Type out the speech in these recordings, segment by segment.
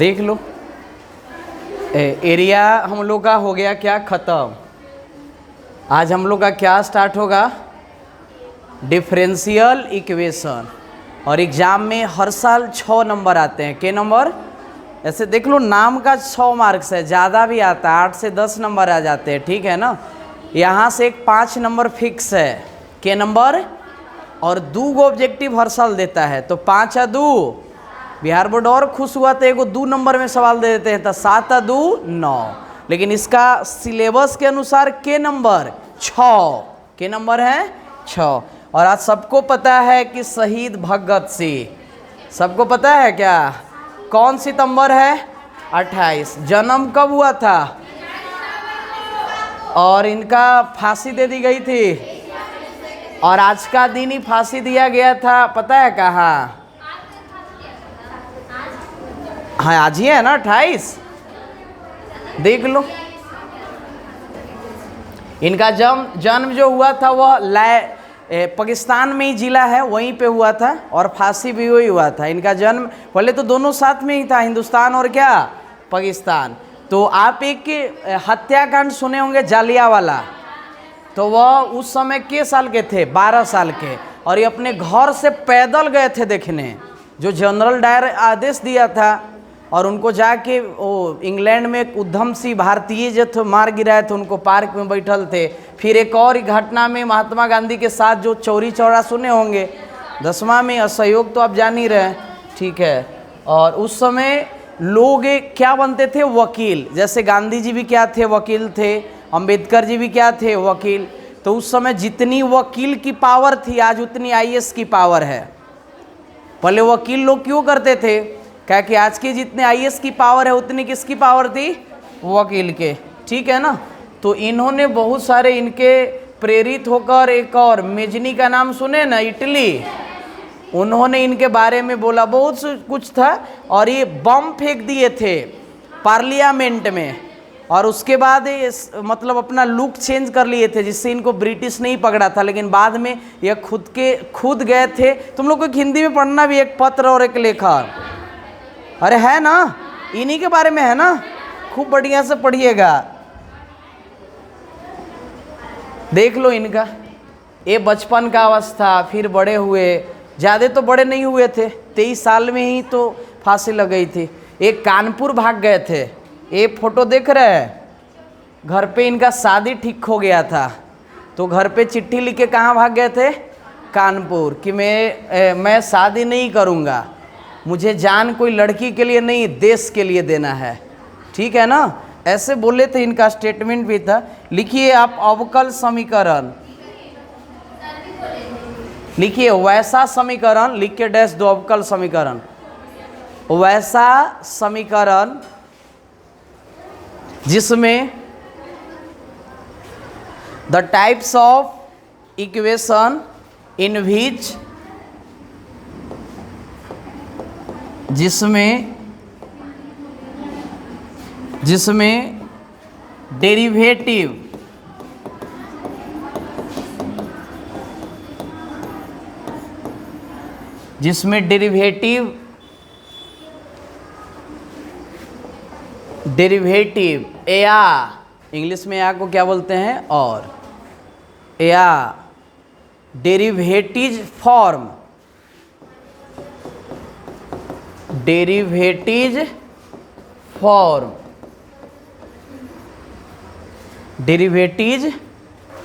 देख लो, एरिया हम लोग का हो गया क्या ख़त्म। आज हम लोग का क्या स्टार्ट होगा, डिफरेंशियल इक्वेशन। और एग्ज़ाम में हर साल 6 नंबर आते हैं। के नंबर? ऐसे देख लो, नाम का 6 मार्क्स है, ज़्यादा भी आता है, 8 से 10 नंबर आ जाते हैं, ठीक है ना। यहाँ से एक 5 नंबर फिक्स है, के नंबर, और 2 ऑब्जेक्टिव हर साल देता है, तो 5 आ 2, बिहार बोर्ड और खुश हुआ तो एगो 2 नंबर में सवाल दे देते हैं, तो 7 आ 2 9। लेकिन इसका सिलेबस के अनुसार के नंबर 6, के नंबर है 6। और आज सबको पता है कि शहीद भगत सिंह, सबको पता है क्या, कौन सितंबर है 28, जन्म कब हुआ था, और इनका फांसी दे दी गई थी, और आज का दिन ही फांसी दिया गया था, पता है कहाँ? हाँ आज ही है ना 28, देख लो। इनका जन्म जो हुआ था वह पाकिस्तान में ही जिला है, वहीं पे हुआ था, और फांसी भी वही हुआ था। इनका जन्म पहले तो दोनों साथ में ही था, हिंदुस्तान और क्या पाकिस्तान। तो आप एक हत्याकांड सुने होंगे जालियांवाला, तो वह उस समय के साल के थे, 12 साल के, और ये अपने घर से पैदल गए थे देखने, जो जनरल डायर आदेश दिया था, और उनको जाके वो इंग्लैंड में एक उद्यम सिंह भारतीय जो थे मार गिराए थे, उनको पार्क में बैठल थे। फिर एक और घटना में महात्मा गांधी के साथ जो चौरी चौरा सुने होंगे, 10वां में असहयोग तो आप जान ही रहे हैं, ठीक है। और उस समय लोग क्या बनते थे, वकील, जैसे गांधी जी भी क्या थे, वकील थे, अंबेडकर जी भी क्या थे, वकील। तो उस समय जितनी वकील की पावर थी, आज उतनी आईएएस की पावर है। पहले वकील लोग क्यों करते थे, क्या कि आज के जितने आईएएस की पावर है उतनी किसकी पावर थी, वकील के, ठीक है ना। तो इन्होंने बहुत सारे इनके प्रेरित होकर, एक और मेजनी का नाम सुने ना, इटली, उन्होंने इनके बारे में बोला, बहुत कुछ था, और ये बम फेंक दिए थे पार्लियामेंट में, और उसके बाद मतलब अपना लुक चेंज कर लिए थे, जिससे इनको ब्रिटिश नहीं पकड़ा था। लेकिन बाद में ये खुद गए थे। तुम लोग को हिंदी में पढ़ना भी, एक पत्र और एक लेखक, अरे है ना, इन्हीं के बारे में है ना, खूब बढ़िया से पढ़िएगा। देख लो इनका, ये बचपन का अवस्था, फिर बड़े हुए, ज़्यादा तो बड़े नहीं हुए थे, 23 साल में ही तो फांसी लग गई थी। एक कानपुर भाग गए थे, ये फोटो देख रहे हैं, घर पे इनका शादी ठीक हो गया था, तो घर पे चिट्ठी लिख के कहाँ भाग गए थे, कानपुर, कि मैं शादी नहीं करूँगा, मुझे जान कोई लड़की के लिए नहीं, देश के लिए देना है, ठीक है ना, ऐसे बोले थे। इनका स्टेटमेंट भी था। लिखिए आप अवकल समीकरण, लिखिए वैसा समीकरण, लिख के डैश दो, अवकल समीकरण, वैसा समीकरण जिसमें the types of equation in which, जिसमें डेरिवेटिव या इंग्लिश में या को क्या बोलते हैं, और या डेरिवेटिव फॉर्म, डेरिवेटिव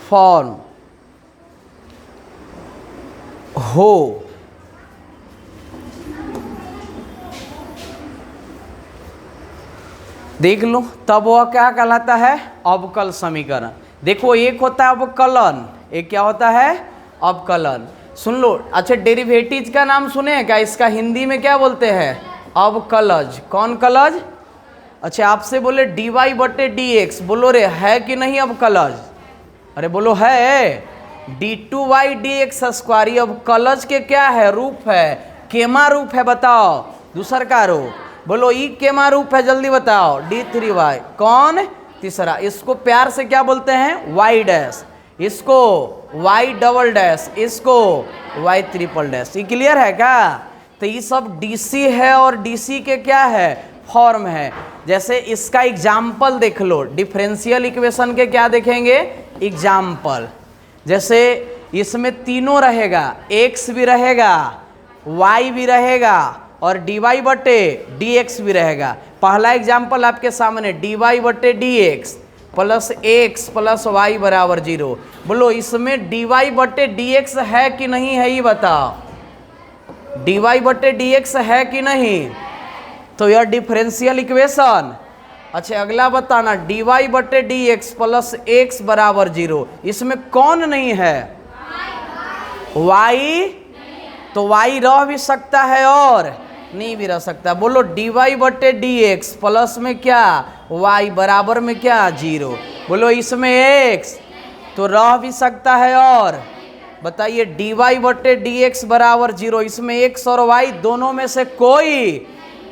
फॉर्म हो, देख लो, तब वह क्या कहलाता है, अवकल समीकरण। देखो, एक होता है अवकलन, एक क्या होता है, अवकलन। सुन लो, अच्छा डेरिवेटिव का नाम सुने हैं क्या, इसका हिंदी में क्या बोलते हैं, अवकलज। कौन कलज? अच्छा आपसे बोले dy/dx, बोलो रे है कि नहीं अवकलज, अरे बोलो है, d2y/dx²। अब कलज के क्या है, रूप है, केमा रूप है, बताओ दूसर का रूप, बोलो ई केमा रूप है, जल्दी बताओ, d3y। कौन? तीसरा। इसको प्यार से क्या बोलते हैं, y', इसको y', इसको y'। ये क्लियर है क्या? तो ये सब DC है, और DC के क्या है, फॉर्म है। जैसे इसका एग्जाम्पल देख लो, डिफरेंशियल इक्वेशन के क्या देखेंगे, एग्जाम्पल। जैसे इसमें तीनों रहेगा, x भी रहेगा, y भी रहेगा और dy बटे dx भी रहेगा। पहला एग्जाम्पल आपके सामने dy बटे dx plus x plus y बराबर 0। बोलो इसमें dy बटे dx है कि नहीं है, ये बताओ। dy बटे dx है कि नहीं, तो यह डिफरेंशियल इक्वेशन। अच्छा अगला बताना, dy बटे dx प्लस x बराबर 0, इसमें कौन नहीं है, y। तो y रह भी सकता है और नहीं भी रह सकता। बोलो dy बटे dx प्लस में क्या, y बराबर में क्या, 0। बोलो इसमें x तो रह भी सकता है और बताइए dy बटे dx बराबर 0, इसमें x और y दोनों में से कोई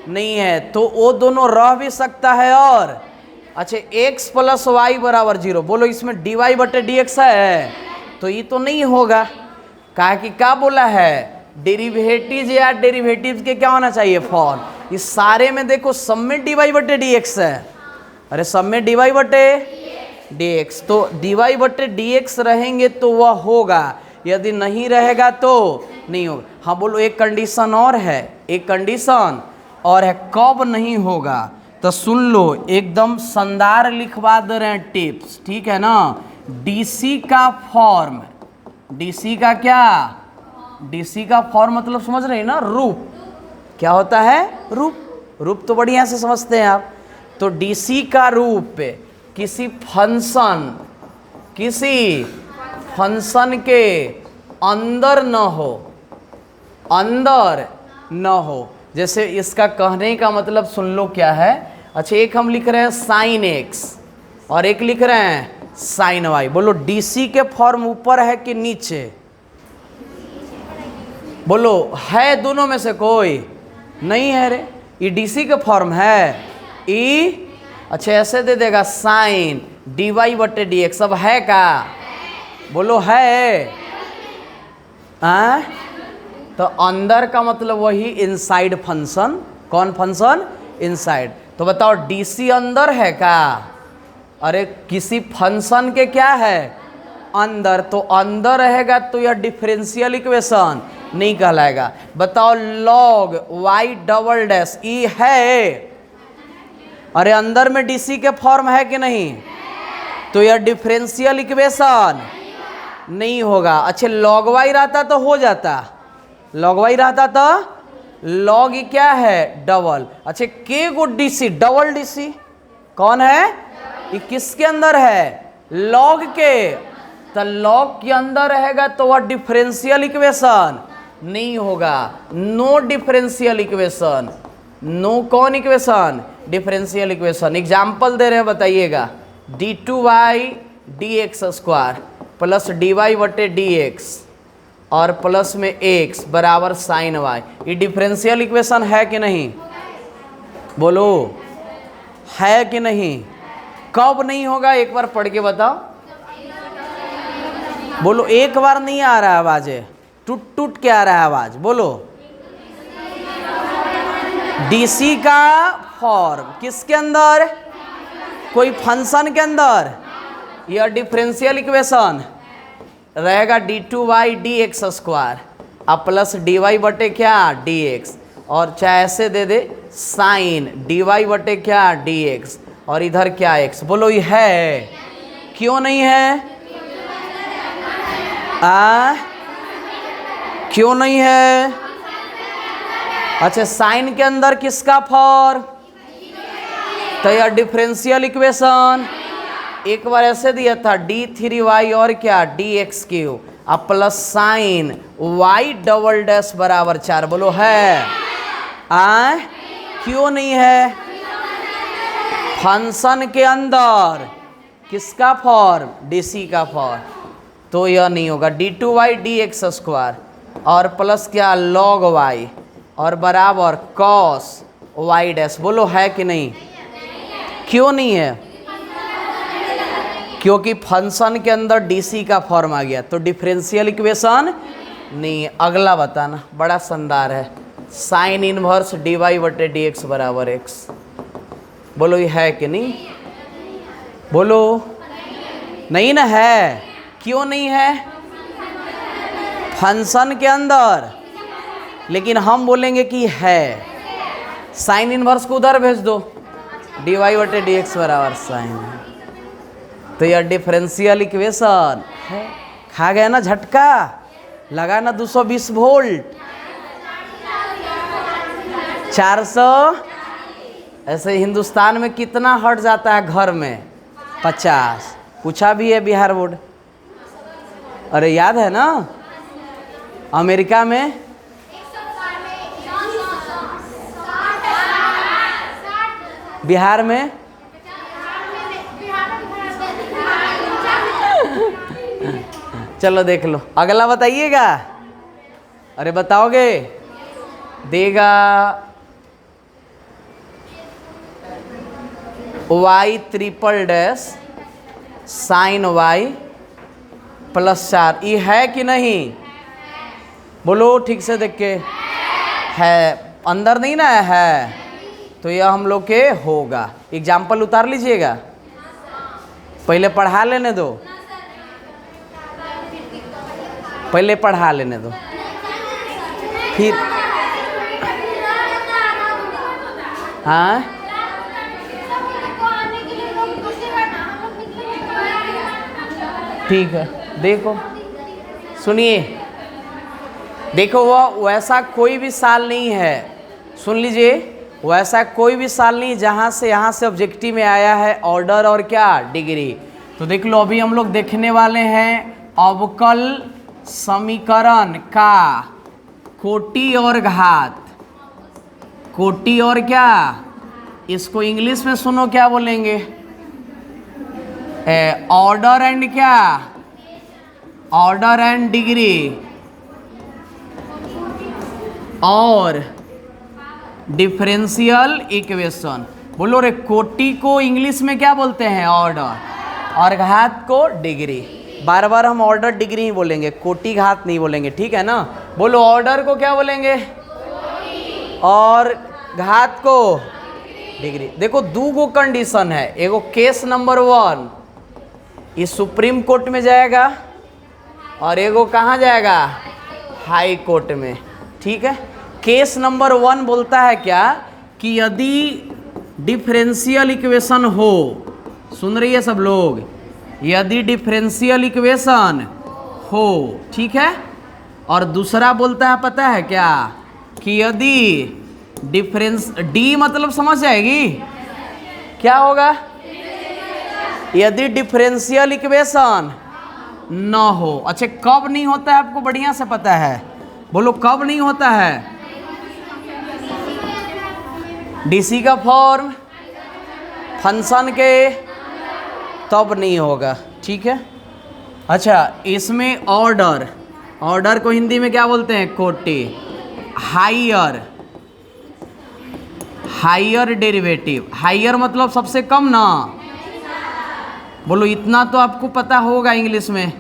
नहीं है, तो वो दोनों रह भी सकता है और अच्छा x प्लस y बराबर 0। बोलो इसमें dy बटे dx है, तो ये तो नहीं होगा। कहा कि क्या बोला है, डेरिवेटिव या डेरिवेटिव के क्या होना चाहिए, फॉर्म। इस सारे में देखो सब में dy बटे dx है, अरे सब में dy बटे dx, तो dy बटे dx रहेंगे तो वह होगा, यदि नहीं रहेगा तो नहीं होगा। हाँ बोलो एक कंडीशन और है, एक कंडीशन और है, कब नहीं होगा, तो सुन लो एकदम शानदार लिखवा दे रहे हैं टिप्स, ठीक है ना। डीसी का फॉर्म, डीसी का क्या, डीसी का फॉर्म मतलब समझ रहे हैं ना, रूप। क्या होता है, रूप। रूप तो बढ़िया से समझते हैं आप। तो डीसी का रूप किसी फंक्शन के अंदर न हो, अंदर न हो। जैसे इसका कहने का मतलब सुन लो क्या है। अच्छा एक हम लिख रहे हैं साइन x और एक लिख रहे हैं साइन y। बोलो डीसी के फॉर्म ऊपर है कि नीचे, बोलो है दोनों में से कोई नहीं है रे, ये डीसी का फॉर्म है ई। अच्छा ऐसे दे देगा साइन dy बटे dx, सब है का, बोलो है। तो अंदर का मतलब वही इनसाइड फंक्शन, कौन फंक्शन, इनसाइड। तो बताओ डीसी अंदर है का, अरे किसी फंक्शन के क्या है, अंदर। तो अंदर रहेगा तो यह डिफरेंशियल इक्वेशन नहीं कहलाएगा। बताओ लॉग y डबल डैश ई है, अरे अंदर में डीसी के फॉर्म है कि नहीं, तो यह डिफरेंशियल इक्वेशन नहीं होगा। अच्छा लॉग y रहता तो हो जाता, लॉग y रहता तो लॉग क्या है, डबल। अच्छा के गो डीसी, डबल डीसी कौन है, ये किसके अंदर है, लॉग के। तो लॉग के अंदर रहेगा तो वह डिफरेंशियल इक्वेशन नहीं होगा, नो डिफरेंशियल इक्वेशन, नो कौन इक्वेशन, डिफरेंशियल इक्वेशन। एग्जाम्पल दे रहे हैं बताइएगा, d2y dx square plus dy बटे dx और प्लस में x बराबर साइन y, ये डिफरेंशियल इक्वेशन है कि नहीं, बोलो है कि नहीं। कब नहीं होगा एक बार पढ़ के बताओ, बोलो एक बार नहीं आ रहा है आवाज, टूट टूट के आ रहा है आवाज, बोलो। डीसी का फॉर्म किसके अंदर, कोई फंक्शन के अंदर, यह डिफरेंशियल इक्वेशन रहेगा d2y dx स्क्वायर अब प्लस dy बटे क्या dx, और चाहे ऐसे दे दे साइन dy बटे क्या dx और इधर क्या x। बोलो ये है, क्यों नहीं है, क्यों नहीं है। अच्छा साइन के अंदर किसका फॉर्म, तो यह डिफरेंशियल इक्वेशन एक बार ऐसे दिया था d3y और क्या dx³ अब plus sign y double dash बराबर 4। बोलो है, क्यों नहीं है, फंक्शन के अंदर किसका फॉर्म, डीसी का फॉर्म, तो यह नहीं होगा। d2y dx स्क्वायर और प्लस क्या log y और बराबर cos y डैश। बोलो है कि नहीं, क्यों नहीं है, क्योंकि फंक्शन के अंदर डीसी का फॉर्म आ गया, तो डिफरेंशियल इक्वेशन नहीं है। अगला बताना बड़ा शानदार है, साइन इनवर्स dy बटे dx बराबर x। बोलो ये है कि नहीं? बोलो नहीं ना है। क्यों नहीं है? फंक्शन के अंदर, लेकिन हम बोलेंगे कि है। साइन इनवर्स को उधर भेज दो, dy बटे dx बराबर साइन। तो यह डिफरेंशियल इक्वेशन है। खा गया ना झटका, लगा ना 220 वोल्ट, 400। ऐसे हिंदुस्तान में कितना हट जाता है घर में? 50। पूछा भी है बिहार बोर्ड। अरे याद है ना? अमेरिका में बिहार में चलो देख लो, अगला बताइएगा। अरे बताओगे? देगा y triple dash sign y plus 4। ये है कि नहीं? बोलो ठीक से देख के। है, अंदर नहीं ना है, तो यह हम लोग के होगा। एग्जाम्पल उतार लीजिएगा, पहले पढ़ा लेने दो, पहले पढ़ा लेने दो फिर। हाँ ठीक है, देखो सुनिए, देखो वह वैसा कोई भी साल नहीं है। सुन लीजिए, वैसा कोई भी साल नहीं जहाँ से यहाँ से ऑब्जेक्टिव में आया है ऑर्डर और क्या डिग्री। तो देख लो, अभी हम लोग देखने वाले हैं अवकल समीकरण का कोटि और घात। कोटि और क्या, इसको इंग्लिश में सुनो क्या बोलेंगे? ऑर्डर एंड क्या? Order and degree. और डिफरेंशियल इक्वेशन। बोलो रे, कोटि को इंग्लिश में क्या बोलते हैं? ऑर्डर, और घात को डिग्री। बार बार हम ऑर्डर डिग्री ही बोलेंगे, कोटि घात नहीं बोलेंगे, ठीक है ना? बोलो ऑर्डर को क्या बोलेंगे? और घात को डिग्री। देखो दो गो कंडीशन है, एगो केस नंबर 1 ये सुप्रीम कोर्ट में जाएगा, और एगो कहाँ जाएगा? हाई कोर्ट में, ठीक है। केस नंबर 1 बोलता है क्या कि यदि डिफरेंशियल इक्वेशन हो, सुन रही है सब लोग, यदि डिफरेंशियल इक्वेशन हो, ठीक है। और दूसरा बोलता है पता है क्या कि यदि डिफरेंस, डी मतलब समझ जाएगी क्या होगा? यदि डिफरेंशियल इक्वेशन न हो। अच्छा, कब नहीं होता है आपको बढ़िया से पता है? बोलो कब नहीं होता है? डीसी का फॉर्म फंक्शन के तब नहीं होगा, ठीक है। अच्छा, इसमें ऑर्डर, ऑर्डर को हिंदी में क्या बोलते हैं? कोटि। हायर, हायर डेरिवेटिव, हायर मतलब सबसे कम ना। बोलो इतना तो आपको पता होगा इंग्लिश में,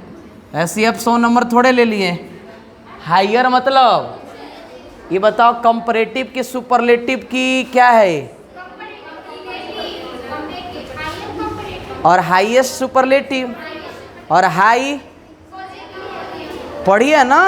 ऐसे आप 100 नंबर थोड़े ले लिए। हायर मतलब ये बताओ, कंपैरेटिव की सुपरलेटिव की क्या है? और हाईएस्ट सुपरलेटिव, और हाई पढ़िए ना।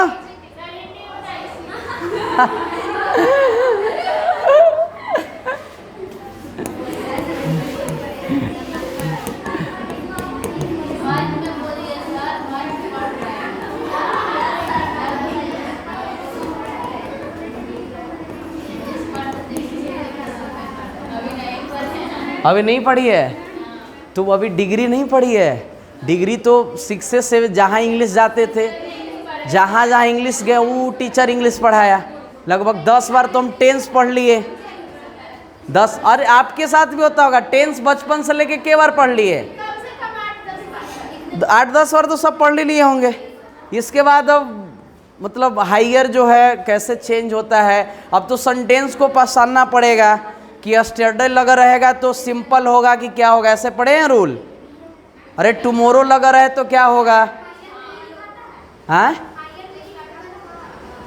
अभी नहीं पढ़ी है तुम? अभी डिग्री नहीं पढ़ी है? डिग्री तो 6 से 7 जहाँ इंग्लिश जाते थे, जहाँ जहाँ इंग्लिश गए वो टीचर इंग्लिश पढ़ाया। लगभग 10 बार तो हम टेंस पढ़ लिए। 10, अरे आपके साथ भी होता होगा, टेंस बचपन से लेके के बार पढ़ लिए? 8-10 बार तो सब पढ़ लिए होंगे। इसके बाद अब मतलब हायर जो है कैसे चेंज होता है। अब तो सेंटेंस को पहचानना पड़ेगा कि यस्टरडे लगा रहेगा तो सिंपल होगा कि क्या होगा, ऐसे पढ़े हैं रूल। अरे टुमारो लगा रहे तो क्या होगा? हाँ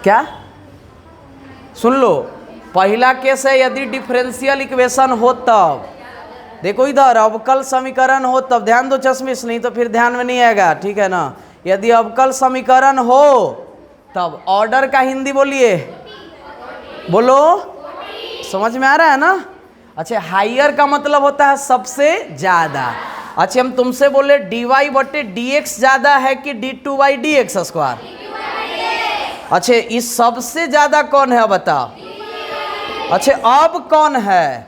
क्या? सुन लो, पहला केस है यदि डिफरेंशियल इक्वेशन हो तब, देखो इधर अवकल समीकरण हो तब ध्यान दो चश्मिश, नहीं तो फिर ध्यान में नहीं आएगा, ठीक है ना। यदि अवकल समीकरण हो तब ऑर्डर का हिंदी बोलिए, बोलो, समझ में आ रहा है ना। अच्छा, हायर का मतलब होता है सबसे ज्यादा। अच्छा, हम तुमसे बोले dy बटे dx ज्यादा है कि d2y dx स्क्वायर? अच्छा, इस सबसे ज्यादा कौन है बताओ। अच्छा, अब कौन है?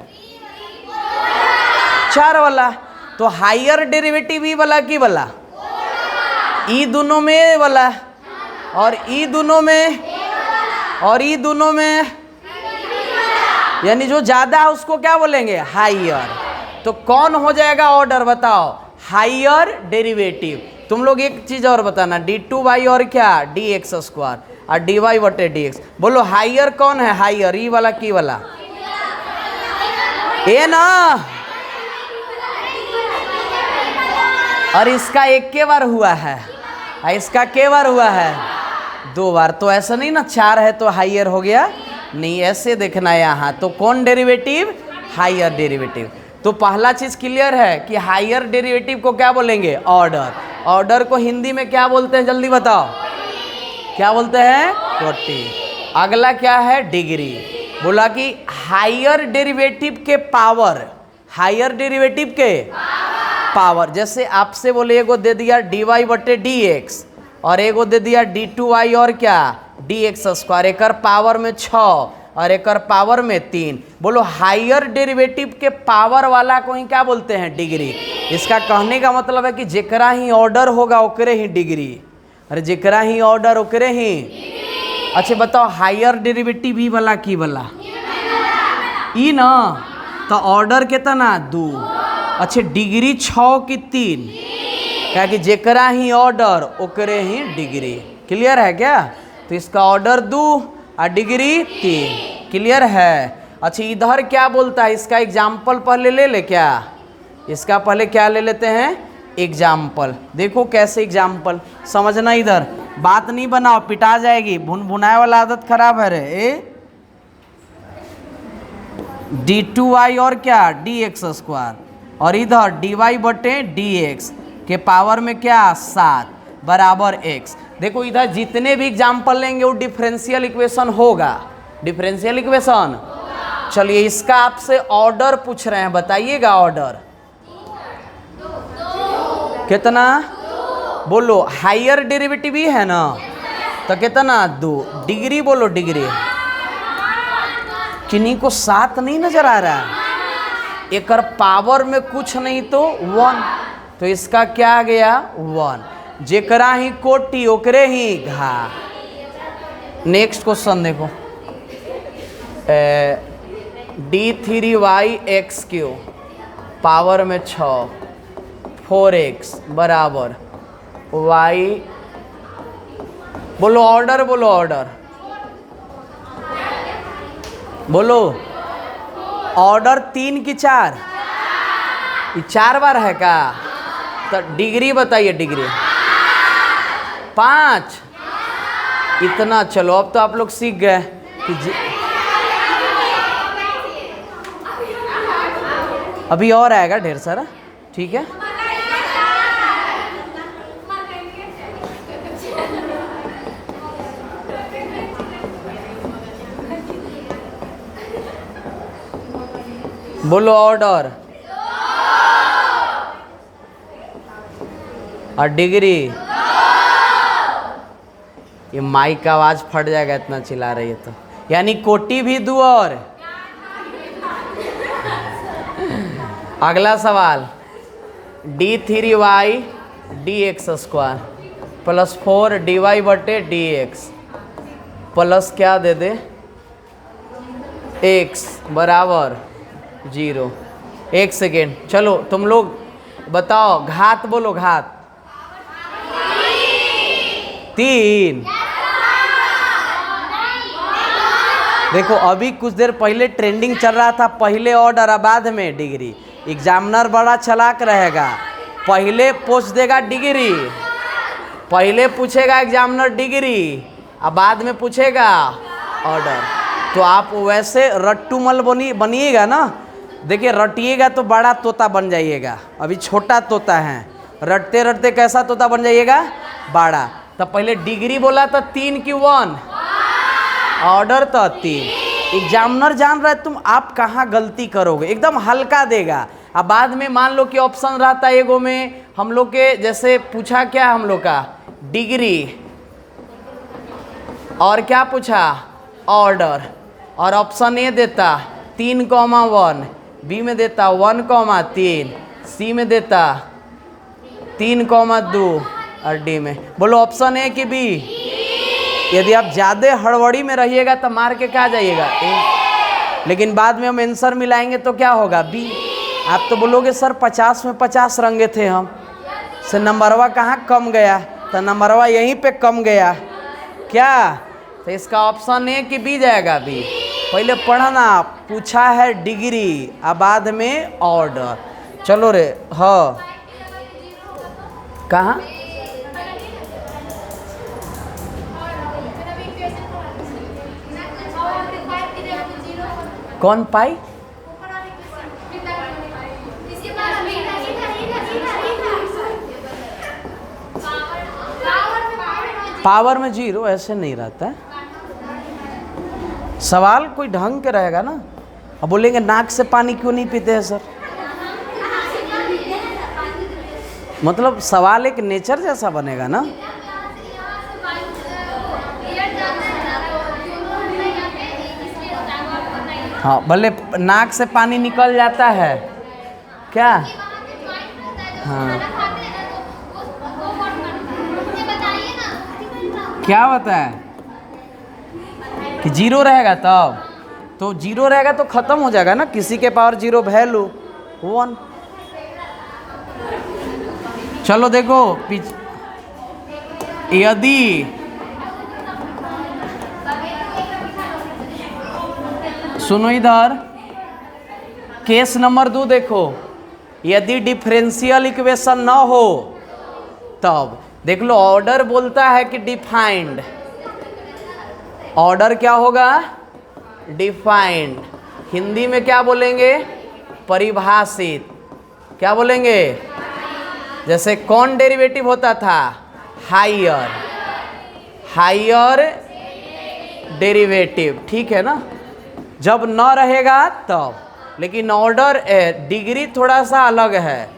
4 वाला। तो हायर डेरिवेटिव ई वाला की वाला? ई दोनों में वाला, और ई दोनों में, और ई दोनों में, यानी जो ज्यादा है उसको क्या बोलेंगे? हायर। तो कौन हो जाएगा ऑर्डर बताओ? Higher derivative. तुम लोग एक चीज और बताना, d2y और क्या? dx स्क्वायर, और dy बटे dx। बोलो हायर कौन है? हायर ई वाला की वाला? ए ना। और इसका एक के बार हुआ है, और इसका के बार हुआ है? 2 बार। तो ऐसा नहीं ना 4 है तो हायर हो गया, नहीं, ऐसे देखना है यहाँ। तो कौन डेरिवेटिव? Higher derivative. तो पहला चीज क्लियर है कि हायर डेरिवेटिव को क्या बोलेंगे? ऑर्डर। ऑर्डर को हिंदी में क्या बोलते हैं जल्दी बताओ? क्या बोलते हैं? कोटि। अगला क्या है? डिग्री। बोला कि हायर डेरिवेटिव के पावर, हायर डेरिवेटिव के पावर। जैसे आपसे बोले एगो दे दिया dy बटे dx, और एगो दे दिया d2y और क्या? dx square. एक पावर में 6 और एक पावर में 3। बोलो हायर डेरिवेटिव के पावर वाला को ही क्या बोलते हैं? डिग्री। इसका कहने का मतलब है कि जेकरा ही ऑर्डर होगा ओकरे ही डिग्री। अरे जेकरा ही ऑर्डर ओकरे ही। अच्छा बताओ, हायर डेरिवेटिव ई वाला की वाला? ई ना। तो ऑर्डर कितना? 2। अच्छा, डिग्री 6 की 3, क्या कि जेकरा ही ऑर्डर ओकरे ही डिग्री। क्लियर है क्या? तो इसका ऑर्डर 2 और डिग्री 3। क्लियर है? अच्छा, इधर क्या बोलता है? इसका एग्जाम्पल पहले ले ले क्या? इसका पहले क्या ले लेते हैं? एग्जाम्पल। देखो कैसे एग्जाम्पल समझना, इधर बात नहीं बनाओ, पिटा जाएगी। भुनाए वाला आदत खराब है रे। d2y और क्या? dx स्क्वायर, और इधर dy बटे dx के पावर में क्या? 7 बराबर x। देखो इधर जितने भी एग्जाम्पल लेंगे वो डिफरेंशियल इक्वेशन होगा। Differential equation. चलिए, इसका आपसे ऑर्डर पूछ रहे हैं, बताइएगा ऑर्डर कितना? बोलो हायर डेरिवेटिव ही है ना, तो कितना? 2। डिग्री बोलो, डिग्री। किन्हीं को 7 नहीं नजर आ रहा है? एक पावर में कुछ नहीं तो 1, तो इसका क्या आ गया? 1। जेकरा ही कोटि ओकरे ही घा। नेक्स्ट क्वेश्चन देखो, d3y(x³ पावर में 6 4x बराबर y। बोलो ऑर्डर, बोलो ऑर्डर, बोलो ऑर्डर। 3 की 4? ये 4 बार है का? तो डिग्री बताइए, डिग्री 5। इतना। चलो अब तो आप लोग सीख गए कि अभी और आएगा ढेर सारा, ठीक है। बोलो ऑर्डर और डिग्री। ये माइक का आवाज फट जाएगा, इतना चिल्ला रही है तो। यानी कोटि भी 2 और। अगला सवाल, d3y dx square plus 4 dy बटे dx प्लस क्या दे दे? x बराबर 0। 1 सेकेंड। चलो तुम लोग बताओ, घात बोलो, घात 3। देखो अभी कुछ देर पहले ट्रेंडिंग चल रहा था, पहले ऑर्डर और बाद में डिग्री। एग्जामिनर बड़ा चालाक रहेगा, पहले पूछ देगा डिग्री, पहले पूछेगा एग्जामिनर डिग्री और बाद में पूछेगा ऑर्डर। तो आप वैसे रट्टूमल बनिएगा ना, देखिए रटिएगा तो बड़ा तोता बन जाइएगा, अभी छोटा तोता है, रटते रटते कैसा तोता बन जाइएगा, बड़ा। तो पहले डिग्री बोला तो 3 की 1, ऑर्डर तो 3। एग्जामिनर जान रहा है तुम आप कहाँ गलती करोगे, एकदम हल्का देगा। अब बाद में मान लो कि ऑप्शन रहता है एगो में हम लोग के, जैसे पूछा क्या हम लोग का, डिग्री, और क्या पूछा, ऑर्डर, और ऑप्शन ए देता 3,1, बी में देता 1,3, सी में देता 3,2 और डी में। बोलो ऑप्शन ए कि बी? यदि आप ज़्यादा हड़बड़ी में रहिएगा तो मार के क्या जाइएगा, ए। लेकिन बाद में हम आंसर मिलाएंगे तो क्या होगा, बी। आप तो बोलोगे सर 50 में 50 रंगे थे हम, से नंबरवा कहाँ कम गया, तो नंबरवा यहीं पे कम गया क्या, तो इसका ऑप्शन ए कि बी जाएगा, बी। पहले पढ़ना, पूछा है डिग्री, अब बाद में ऑर्डर। चलो रे, हाँ कहाँ, कौन पाई, पावर में 0 ऐसे नहीं रहता है। सवाल कोई ढंग के रहेगा ना। अब बोलेंगे नाक से पानी क्यों नहीं पीते हैं सर, मतलब सवाल एक नेचर जैसा बनेगा ना। हाँ भले नाक से पानी निकल जाता है क्या, हाँ क्या होता है कि 0 रहेगा तब, तो 0 रहेगा तो ख़त्म हो जाएगा ना, किसी के पावर 0 वैल्यू 1। चलो देखो यदि सुनो इधर, केस नंबर 2 देखो, यदि डिफरेंशियल इक्वेशन ना हो तब देख लो, ऑर्डर बोलता है कि डिफाइंड, ऑर्डर क्या होगा, डिफाइंड। हिंदी में क्या बोलेंगे, परिभाषित। क्या बोलेंगे, जैसे कौन डेरिवेटिव होता था, हायर, हायर डेरिवेटिव, ठीक है ना, जब न रहेगा तब। लेकिन ऑर्डर डिग्री थोड़ा सा अलग है,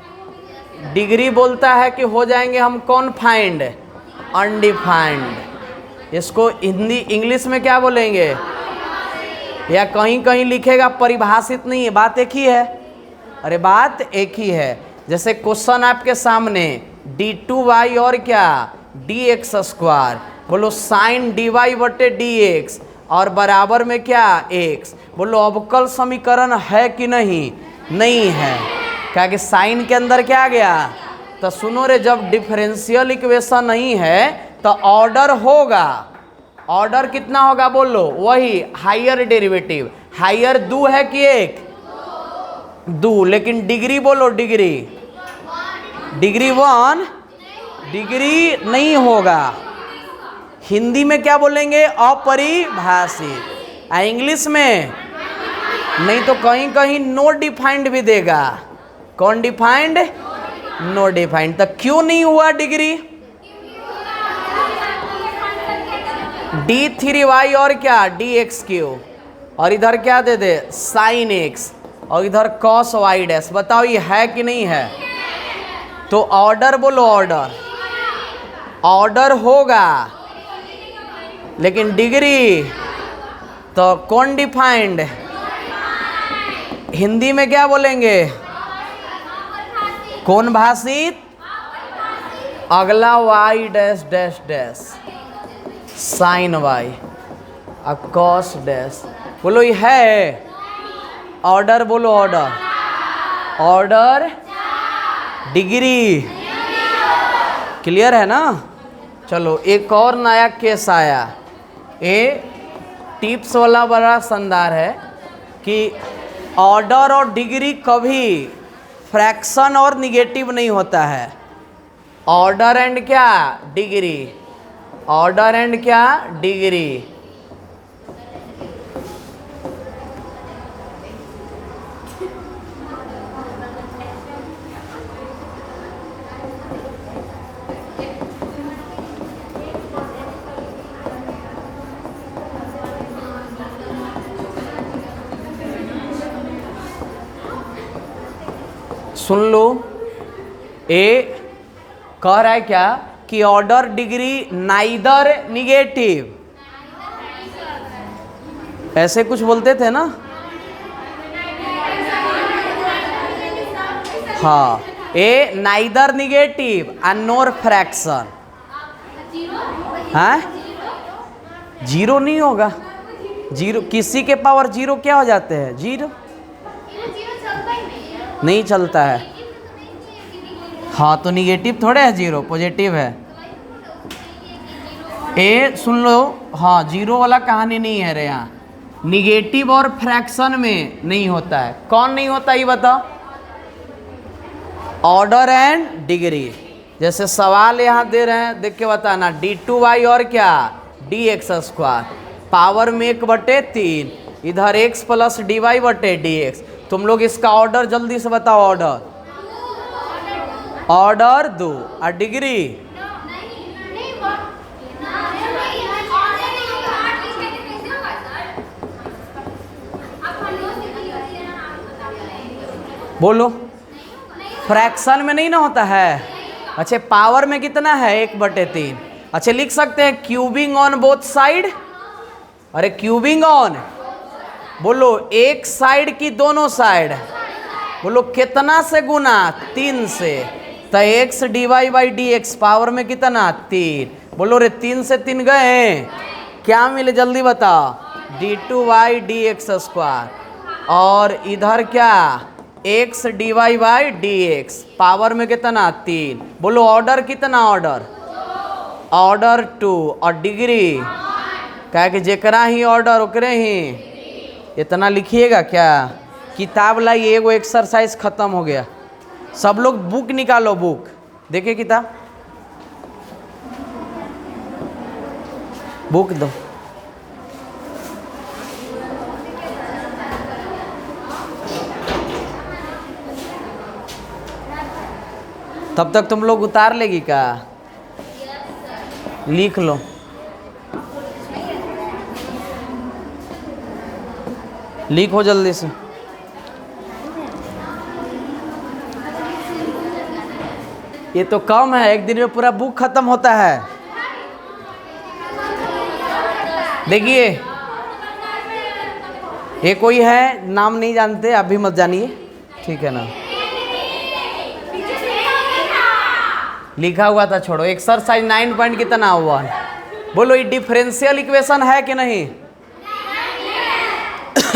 डिग्री बोलता है कि हो जाएंगे हम कॉन्फाइंड, अनडिफाइंड। इसको हिंदी इंग्लिश में क्या बोलेंगे, या कहीं कहीं लिखेगा परिभाषित नहीं है, बात एक ही है, अरे बात एक ही है। जैसे क्वेश्चन आपके सामने d2y और क्या dx², बोलो साइन dy/dx और बराबर में क्या x, बोलो अवकल समीकरण है कि नहीं, नहीं है, क्या कि साइन के अंदर क्या गया। तो सुनो रे, जब डिफरेंशियल इक्वेशन नहीं है तो ऑर्डर होगा, ऑर्डर कितना होगा बोलो, वही हायर डेरिवेटिव। हायर 2 है कि 1, 2, लेकिन डिग्री बोलो, डिग्री, डिग्री 1, डिग्री नहीं होगा। हिंदी में क्या बोलेंगे, अपरिभाषित। इंग्लिश में नहीं तो कहीं कहीं नो डिफाइंड भी देगा, कौन डिफाइंड, नो डिफाइंड। तो क्यों नहीं हुआ डिग्री, d3y और क्या dx3, और इधर क्या दे दे साइन x, और इधर cos y'। बताओ ये है कि नहीं है, तो ऑर्डर बोलो, ऑर्डर, ऑर्डर होगा, लेकिन डिग्री तो कौन डिफाइंड। हिंदी में क्या बोलेंगे, कौन भाषित, अगला y dash dash dash sign y और cos डैश। बोलो ये है ऑर्डर, बोलो ऑर्डर, ऑर्डर डिग्री, क्लियर है ना। चलो एक और नया केस आया, ये टिप्स वाला बड़ा शानदार है कि ऑर्डर और डिग्री कभी फ्रैक्शन और निगेटिव नहीं होता है। ऑर्डर एंड क्या डिग्री, ऑर्डर एंड क्या डिग्री। सुन लो, ए कह रहा है क्या कि ऑर्डर डिग्री नाइदर निगेटिव, ऐसे कुछ बोलते थे ना। हाँ, a neither negative and nor fraction. हाँ, जीरो नहीं होगा। जीरो, किसी के पावर जीरो क्या हो जाते हैं? जीरो नहीं चलता है। हाँ, तो निगेटिव थोड़े है, जीरो पॉजिटिव है। ए सुन लो, हाँ जीरो वाला कहानी नहीं है रे यहाँ। निगेटिव और फ्रैक्शन में नहीं होता है। कौन नहीं होता ये बताओ? Order and degree. जैसे सवाल यहाँ दे रहे हैं, देख के बताना। d2y और क्या dx², पावर में 1/3, इधर x प्लस dy/dx। तुम लोग इसका ऑर्डर जल्दी से बताओ। ऑर्डर 2 और डिग्री बोलो। फ्रैक्शन में नहीं ना होता है। अच्छा, पावर में कितना है? 1/3। अच्छा, लिख सकते हैं क्यूबिंग ऑन बोथ साइड। अरे क्यूबिंग ऑन, बोलो एक साइड की दोनों साइड। बोलो कितना से गुना? 3 से। तो x dy/dx पावर में कितना? 3। बोलो रे 3 से 3 गए, क्या मिले जल्दी बताओ? d2y dx²। और इधर क्या? x dy/dx पावर में कितना? 3। बोलो ऑर्डर कितना? ऑर्डर 2 और डिग्री क्या कि जेकरा ही ऑर्डर ओकरे ही। इतना लिखिएगा क्या? किताब लाइए, एगो एक्सरसाइज खत्म हो गया। सब लोग बुक निकालो, बुक देखिए, किताब बुक दो। तब तक तुम लोग उतार लेगी क्या? लिख लो। लिखो जल्दी से। ये तो कम है, एक दिन में पूरा बुक खत्म होता है। देखिए, ये कोई है, नाम नहीं जानते, आप भी मत जानिए, ठीक है ना। लिखा हुआ था, छोड़ो। एक्सरसाइज 9 पॉइंट कितना हुआ? बोलो, ये डिफरेंशियल इक्वेशन है कि नहीं?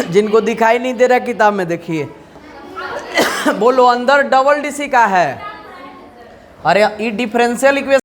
जिनको दिखाई नहीं दे रहा किताब में देखिए। बोलो, अंदर डबल डीसी का है। अरे ये डिफरेंशियल इक्वेशन